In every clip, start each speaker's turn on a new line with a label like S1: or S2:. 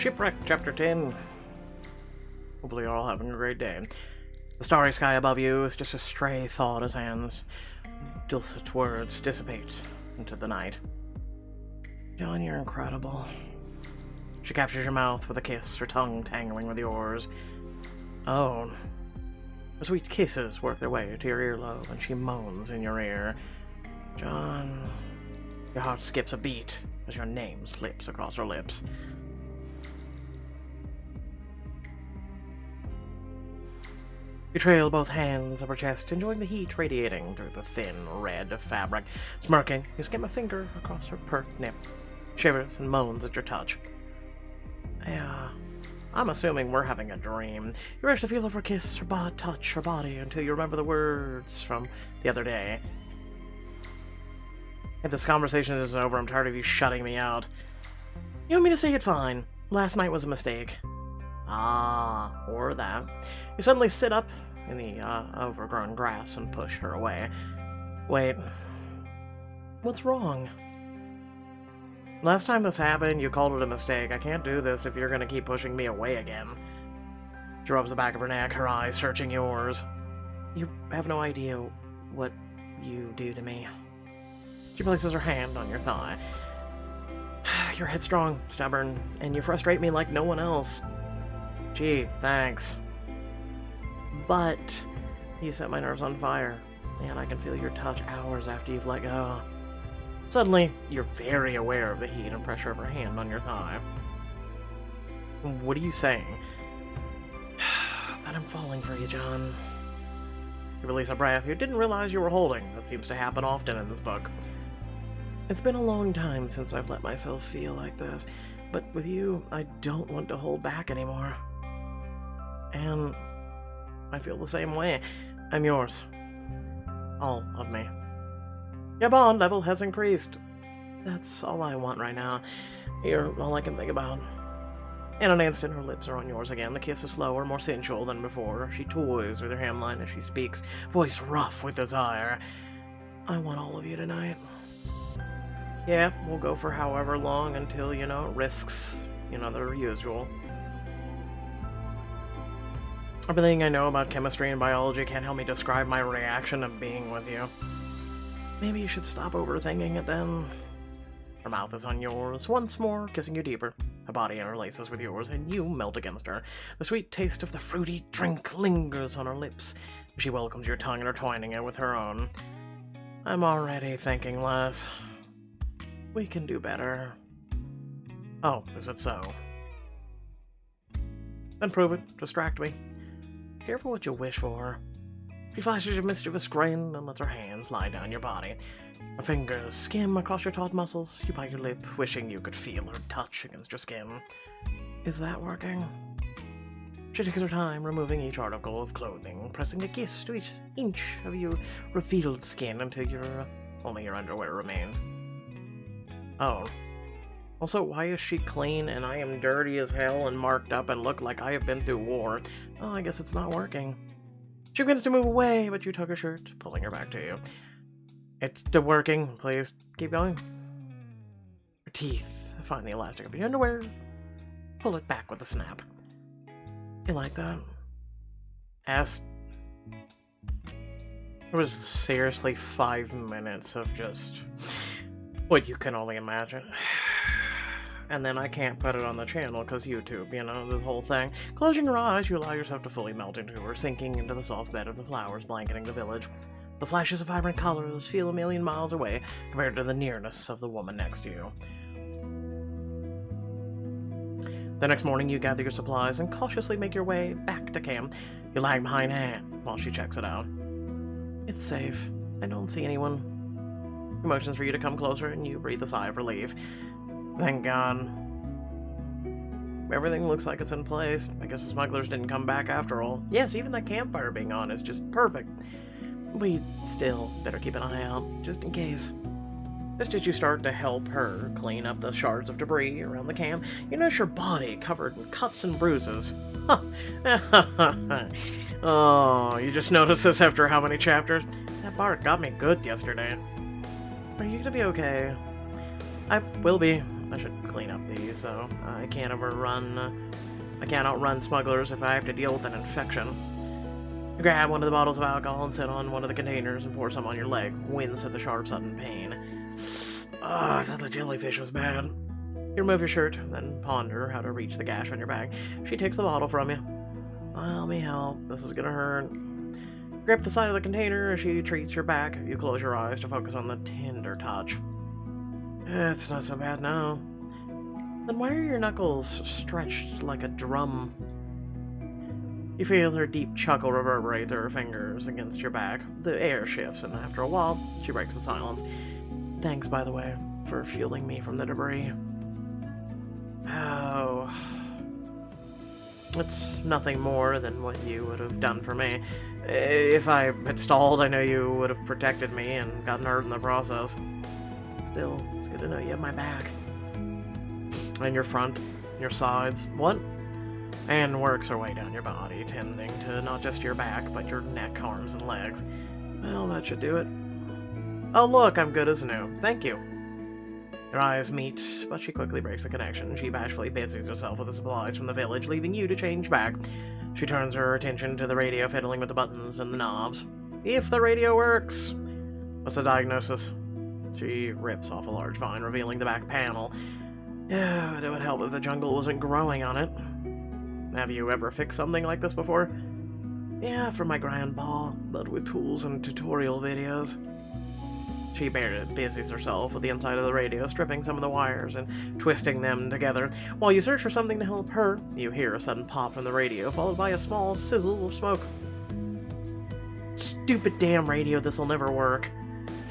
S1: Shipwrecked, Chapter 10. Hopefully you're all having a great day. The starry sky above you is just a stray thought as Anne's dulcet words dissipate into the night. John, you're incredible. She captures your mouth with a kiss, her tongue tangling with yours. Oh. The sweet kisses work their way to your earlobe, and she moans in your ear. John, your heart skips a beat as your name slips across her lips. You trail both hands up her chest, enjoying the heat radiating through the thin, red fabric. Smirking, you skim a finger across her pert nip. Shivers and moans at your touch. Yeah, I'm assuming we're having a dream. You rush to feel of her kiss, her touch, her body, until you remember the words from the other day. If this conversation isn't over, I'm tired of you shutting me out. You want me to say it fine. Last night was a mistake. Ah, or that. You suddenly sit up in the overgrown grass and push her away. Wait, what's wrong? Last time this happened, you called it a mistake. I can't do this if you're gonna keep pushing me away again. She rubs the back of her neck, her eyes searching yours. You have no idea what you do to me. She places her hand on your thigh. You're headstrong, stubborn, and you frustrate me like no one else. Gee, thanks. But you set my nerves on fire, and I can feel your touch hours after you've let go. Suddenly, you're very aware of the heat and pressure of her hand on your thigh. What are you saying? That I'm falling for you, John. You release a breath you didn't realize you were holding. That seems to happen often in this book. It's been a long time since I've let myself feel like this, but with you, I don't want to hold back anymore. And I feel the same way. I'm yours. All of me. Your bond level has increased. That's all I want right now. You're all I can think about. In an instant, her lips are on yours again. The kiss is slower, more sensual than before. She toys with her hemline as she speaks, voice rough with desire. I want all of you tonight. Yeah, we'll go for however long until, risks, the usual. Everything I know about chemistry and biology can't help me describe my reaction of being with you. Maybe you should stop overthinking it then. Her mouth is on yours, once more kissing you deeper. Her body interlaces with yours, and you melt against her. The sweet taste of the fruity drink lingers on her lips. She welcomes your tongue, intertwining it with her own. I'm already thinking less. We can do better. Oh, is it so? Then prove it. Distract me. Careful what you wish for. She flashes a mischievous grin and lets her hands lie down your body. Her fingers skim across your taut muscles. You bite your lip, wishing you could feel her touch against your skin. Is that working? She takes her time, removing each article of clothing, pressing a kiss to each inch of your revealed skin until only your underwear remains. Oh. Also, why is she clean and I am dirty as hell and marked up and look like I have been through war? Oh, I guess it's not working. She begins to move away, but you tug her shirt, pulling her back to you. It's working. Please, keep going. Her teeth find the elastic of your underwear. Pull it back with a snap. You like that? There was seriously 5 minutes of just what you can only imagine. And then I can't put it on the channel because YouTube, the whole thing. Closing your eyes, you allow yourself to fully melt into her, sinking into the soft bed of the flowers blanketing the village. The flashes of vibrant colors feel a million miles away compared to the nearness of the woman next to you. The next morning, you gather your supplies and cautiously make your way back to camp. You lag behind Anne while she checks it out. It's safe. I don't see anyone. She motions for you to come closer, and you breathe a sigh of relief. Thank God. Everything looks like it's in place. I guess the smugglers didn't come back after all. Yes, even that campfire being on is just perfect. We still better keep an eye out, just in case. Just as you start to help her clean up the shards of debris around the camp, you notice your body covered in cuts and bruises. Oh, you just noticed this after how many chapters? That bark got me good yesterday. Are you gonna be okay? I will be. I should clean up these, though. I can't outrun smugglers if I have to deal with an infection. You grab one of the bottles of alcohol and sit on one of the containers and pour some on your leg. Wince at the sharp, sudden pain. I thought the jellyfish was bad. You remove your shirt, then ponder how to reach the gash on your back. She takes the bottle from you. Let me help. This is gonna hurt. Grip the side of the container as she treats your back. You close your eyes to focus on the tender touch. It's not so bad now. Then why are your knuckles stretched like a drum? You feel her deep chuckle reverberate through her fingers against your back. The air shifts, and after a while, she breaks the silence. Thanks, by the way, for shielding me from the debris. Oh. It's nothing more than what you would have done for me. If I had stalled, I know you would have protected me and gotten hurt in the process. Still, it's good to know you have my back. And your front, your sides. What? And works her way down your body, tending to not just your back, but your neck, arms, and legs. Well, that should do it. Oh look, I'm good as new. Thank you. Your eyes meet, but she quickly breaks the connection. She bashfully busies herself with the supplies from the village, leaving you to change back. She turns her attention to the radio, fiddling with the buttons and the knobs. If the radio works! What's the diagnosis? She rips off a large vine, revealing the back panel. Yeah, but it would help if the jungle wasn't growing on it. Have you ever fixed something like this before? Yeah, for my grandpa, but with tools and tutorial videos. She busies herself with the inside of the radio, stripping some of the wires and twisting them together. While you search for something to help her, you hear a sudden pop from the radio, followed by a small sizzle of smoke. Stupid damn radio, this'll never work.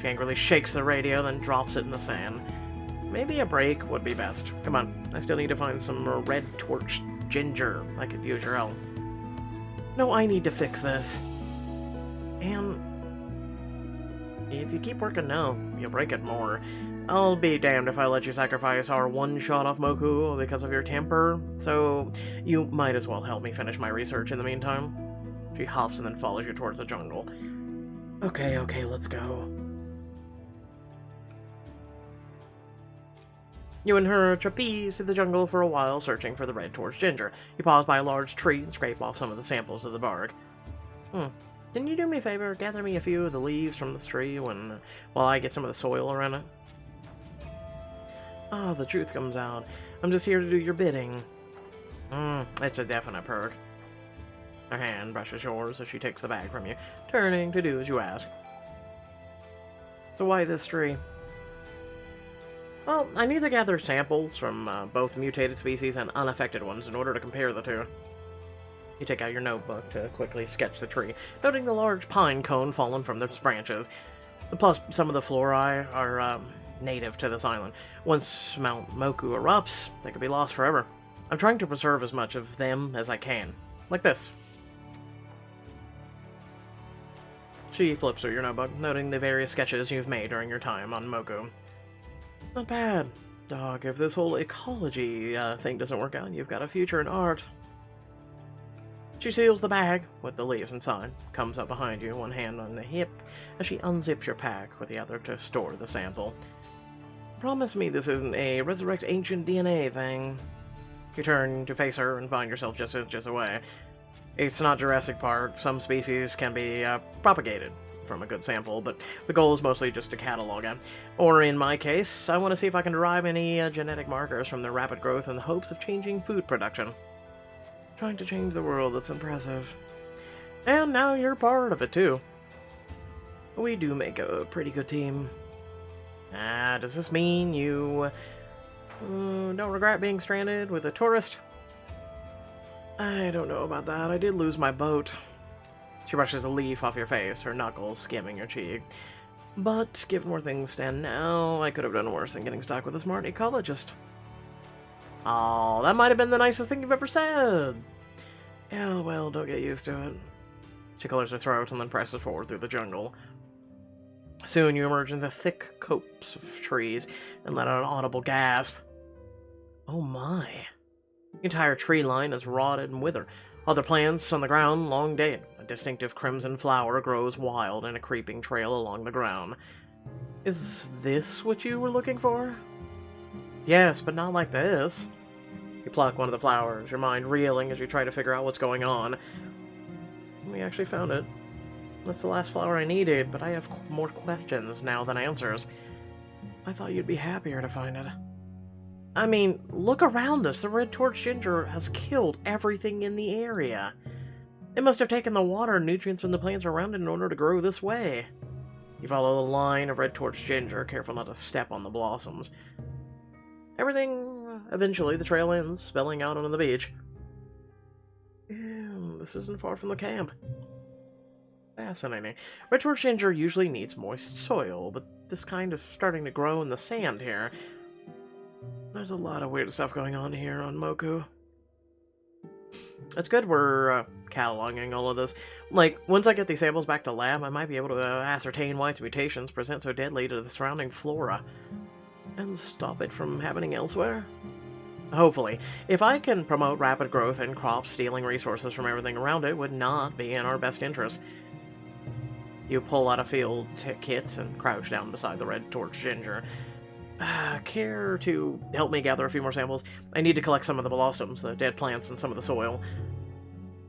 S1: She angrily shakes the radio, then drops it in the sand. Maybe a break would be best. Come on, I still need to find some red torch ginger. I could use your help. No, I need to fix this. And if you keep working now, you'll break it more. I'll be damned if I let you sacrifice our one shot off Moku because of your temper, so you might as well help me finish my research in the meantime. She huffs and then follows you towards the jungle. Okay, let's go. You and her trapeze through the jungle for a while, searching for the red torch ginger. You pause by a large tree and scrape off some of the samples of the bark. Can you do me a favor? Gather me a few of the leaves from this tree while I get some of the soil around it. The truth comes out. I'm just here to do your bidding. It's a definite perk. Her hand brushes yours as she takes the bag from you, turning to do as you ask. So why this tree? Well, I need to gather samples from both mutated species and unaffected ones in order to compare the two. You take out your notebook to quickly sketch the tree, noting the large pine cone fallen from its branches. Plus, some of the flori are native to this island. Once Mount Moku erupts, they could be lost forever. I'm trying to preserve as much of them as I can. Like this. She flips through your notebook, noting the various sketches you've made during your time on Moku. Not bad. Dog, if this whole ecology thing doesn't work out, you've got a future in art. She seals the bag with the leaves inside, comes up behind you, one hand on the hip, as she unzips your pack with the other to store the sample. Promise me this isn't a resurrect ancient DNA thing. You turn to face her and find yourself just inches away. It's not Jurassic Park. Some species can be propagated from a good sample, but the goal is mostly just to catalog it. Or in my case, I want to see if I can derive any genetic markers from their rapid growth in the hopes of changing food production. Trying to change the world, that's impressive. And now you're part of it too. We do make a pretty good team. Does this mean you don't regret being stranded with a tourist? I don't know about that. I did lose my boat. She brushes a leaf off your face, her knuckles skimming your cheek. But, given where things stand now, I could have done worse than getting stuck with a smart ecologist. Oh, that might have been the nicest thing you've ever said. Yeah, well, don't get used to it. She clears her throat and then presses forward through the jungle. Soon you emerge in the thick copse of trees and let out an audible gasp. Oh my. The entire tree line is rotted and withered. Other plants on the ground long dead. A distinctive crimson flower grows wild in a creeping trail along the ground. Is this what you were looking for? Yes, but not like this. You pluck one of the flowers, your mind reeling as you try to figure out what's going on. We actually found it. That's the last flower I needed, but I have more questions now than answers. I thought you'd be happier to find it. I mean, look around us. The red torch ginger has killed everything in the area. It must have taken the water and nutrients from the plants around it in order to grow this way. You follow the line of red torch ginger, careful not to step on the blossoms. Eventually, the trail ends, spilling out onto the beach. Ew, this isn't far from the camp. Fascinating. Red torch ginger usually needs moist soil, but this kind of starting to grow in the sand here. There's a lot of weird stuff going on here on Moku. It's good we're cataloging all of this. Like, once I get these samples back to lab, I might be able to ascertain why its mutations present so deadly to the surrounding flora. And stop it from happening elsewhere? Hopefully. If I can promote rapid growth in crops, stealing resources from everything around it would not be in our best interest. You pull out a field kit and crouch down beside the red torch ginger. Care to help me gather a few more samples? I need to collect some of the blossoms, the dead plants, and some of the soil.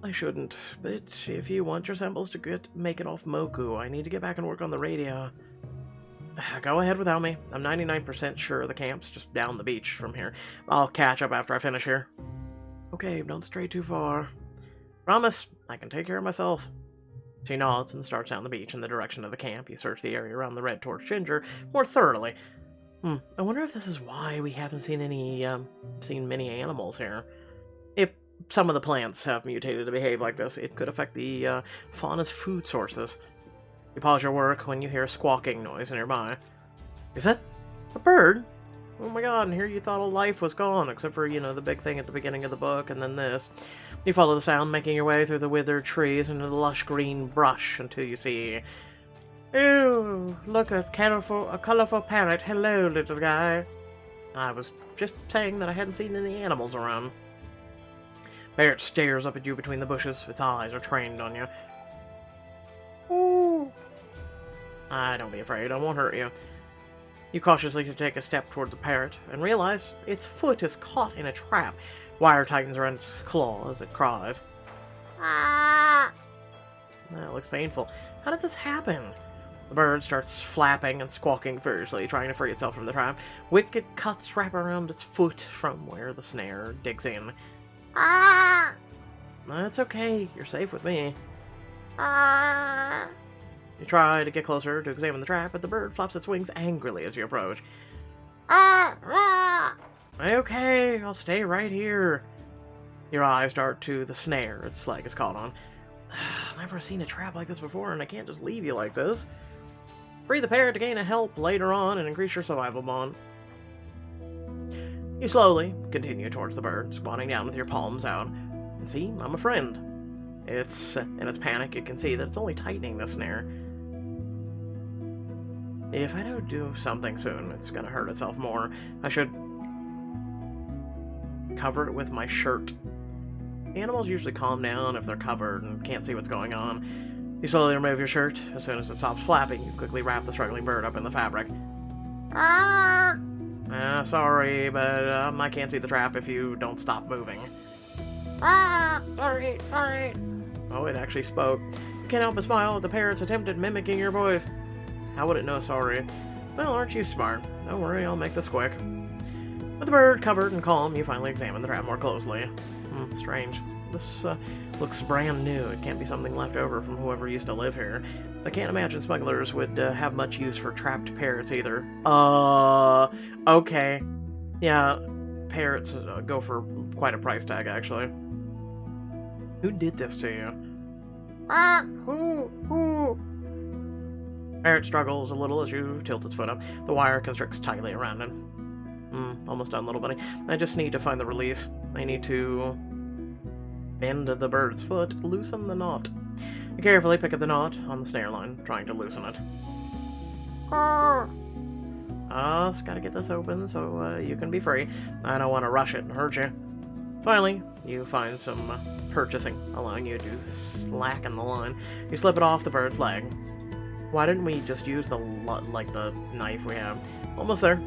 S1: I shouldn't, but if you want your samples to make it off Moku, I need to get back and work on the radio. Go ahead without me. I'm 99% sure the camp's just down the beach from here. I'll catch up after I finish here. Okay, don't stray too far. Promise, I can take care of myself. She nods and starts down the beach in the direction of the camp. You search the area around the red torch ginger more thoroughly. I wonder if this is why we haven't seen many animals here. If some of the plants have mutated to behave like this, it could affect the fauna's food sources. You pause your work when you hear a squawking noise nearby. Is that a bird? Oh my god, and here you thought all life was gone, except for, the big thing at the beginning of the book, and then this. You follow the sound, making your way through the withered trees into the lush green brush until you see... Ooh, look, a colorful parrot. Hello, little guy. I was just saying that I hadn't seen any animals around. Parrot stares up at you between the bushes. Its eyes are trained on you. Ooh. Don't be afraid. I won't hurt you. You cautiously take a step toward the parrot and realize its foot is caught in a trap. Wire tightens around its claw as it cries. Ah! That looks painful. How did this happen? The bird starts flapping and squawking furiously, trying to free itself from the trap. Wicked cuts wrap around its foot from where the snare digs in. Ah! That's okay. You're safe with me. Ah! You try to get closer to examine the trap, but the bird flaps its wings angrily as you approach. Ah! Ah! Okay, I'll stay right here. Your eyes dart to the snare its leg is caught on. I've never seen a trap like this before, and I can't just leave you like this. Free the parrot to gain a help later on and increase your survival bond. You slowly continue towards the bird, squatting down with your palms out. See, I'm a friend. In its panic, you can see that it's only tightening the snare. If I don't do something soon, it's gonna hurt itself more. I should cover it with my shirt. Animals usually calm down if they're covered and can't see what's going on. You slowly remove your shirt. As soon as it stops flapping, you quickly wrap the struggling bird up in the fabric. Ah! Sorry, but I can't see the trap if you don't stop moving. Ah! Sorry. Oh, it actually spoke. You can't help but smile at the parrot's attempt at mimicking your voice. How would it know sorry? Well, aren't you smart? Don't worry, I'll make this quick. With the bird covered and calm, you finally examine the trap more closely. Strange. This looks brand new. It can't be something left over from whoever used to live here. I can't imagine smugglers would have much use for trapped parrots either. Okay. Yeah, parrots go for quite a price tag, actually. Who did this to you? Who? Parrot struggles a little as you tilt its foot up. The wire constricts tightly around it. Almost done, little buddy. I just need to find the release. I need to bend the bird's foot, loosen the knot. You carefully pick at the knot on the snare line, trying to loosen it. Just gotta get this open so you can be free. I don't want to rush it and hurt you. Finally, you find some purchasing, allowing you to slacken the line. You slip it off the bird's leg. Why didn't we just use the knife we have? Almost there.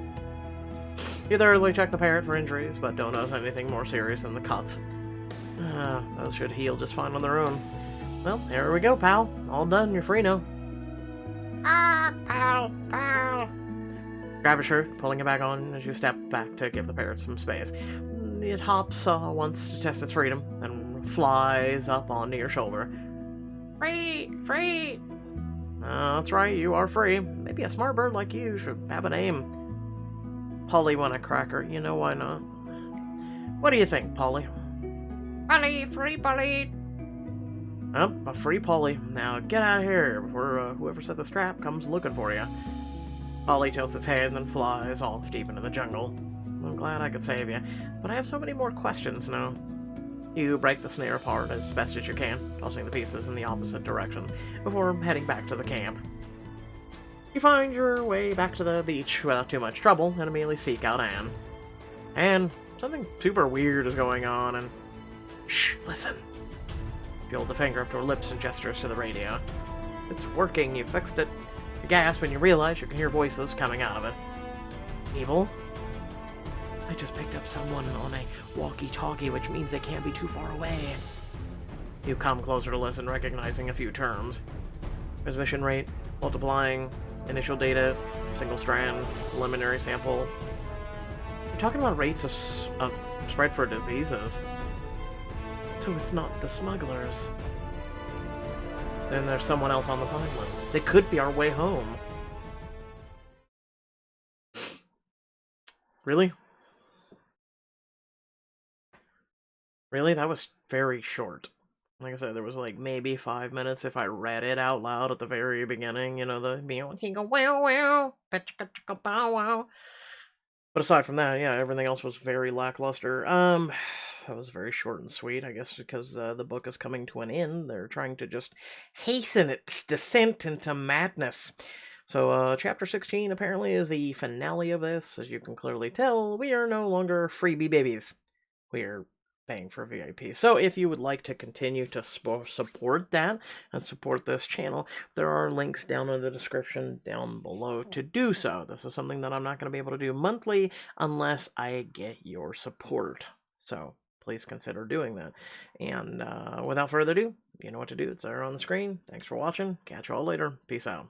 S1: You thoroughly check the parrot for injuries, but don't notice anything more serious than the cuts. Those should heal just fine on their own. Well, here we go, pal. All done. You're free now. Pal. Grab your shirt, pulling it back on as you step back to give the parrot some space. It hops once to test its freedom, and flies up onto your shoulder. Free! That's right, you are free. Maybe a smart bird like you should have a name. Polly want a cracker, you know why not? What do you think, Polly? Polly, free Polly! Oh, a free Polly. Now get out of here before whoever set this trap comes looking for you. Polly tilts its head and then flies off deep into the jungle. I'm glad I could save you, but I have so many more questions now. You break the snare apart as best as you can, tossing the pieces in the opposite direction, before heading back to the camp. You find your way back to the beach without too much trouble, and immediately seek out Anne. Anne, something super weird is going on, and... Shh, listen. She holds a finger up to her lips and gestures to the radio. It's working, you fixed it. You gasp when you realize you can hear voices coming out of it. Evil? I just picked up someone on a walkie-talkie, which means they can't be too far away. You come closer to listen, recognizing a few terms. Transmission rate, multiplying, initial data, single strand, preliminary sample. You're talking about rates of spread for diseases. So it's not the smugglers. Then there's someone else on this island. They could be our way home. Really? Really? That was very short. Like I said, there was like maybe 5 minutes if I read it out loud at the very beginning, you know, the wow, bow wow. But aside from that, yeah, everything else was very lackluster. That was very short and sweet, I guess, because the book is coming to an end. They're trying to just hasten its descent into madness. So, chapter 16 apparently is the finale of this. As you can clearly tell, we are no longer freebie babies. We are paying for VIP. So if you would like to continue to support that and support this channel, there are links down in the description down below to do so. This is something that I'm not going to be able to do monthly unless I get your support. So please consider doing that. And without further ado, you know what to do. It's there on the screen. Thanks for watching. Catch you all later. Peace out.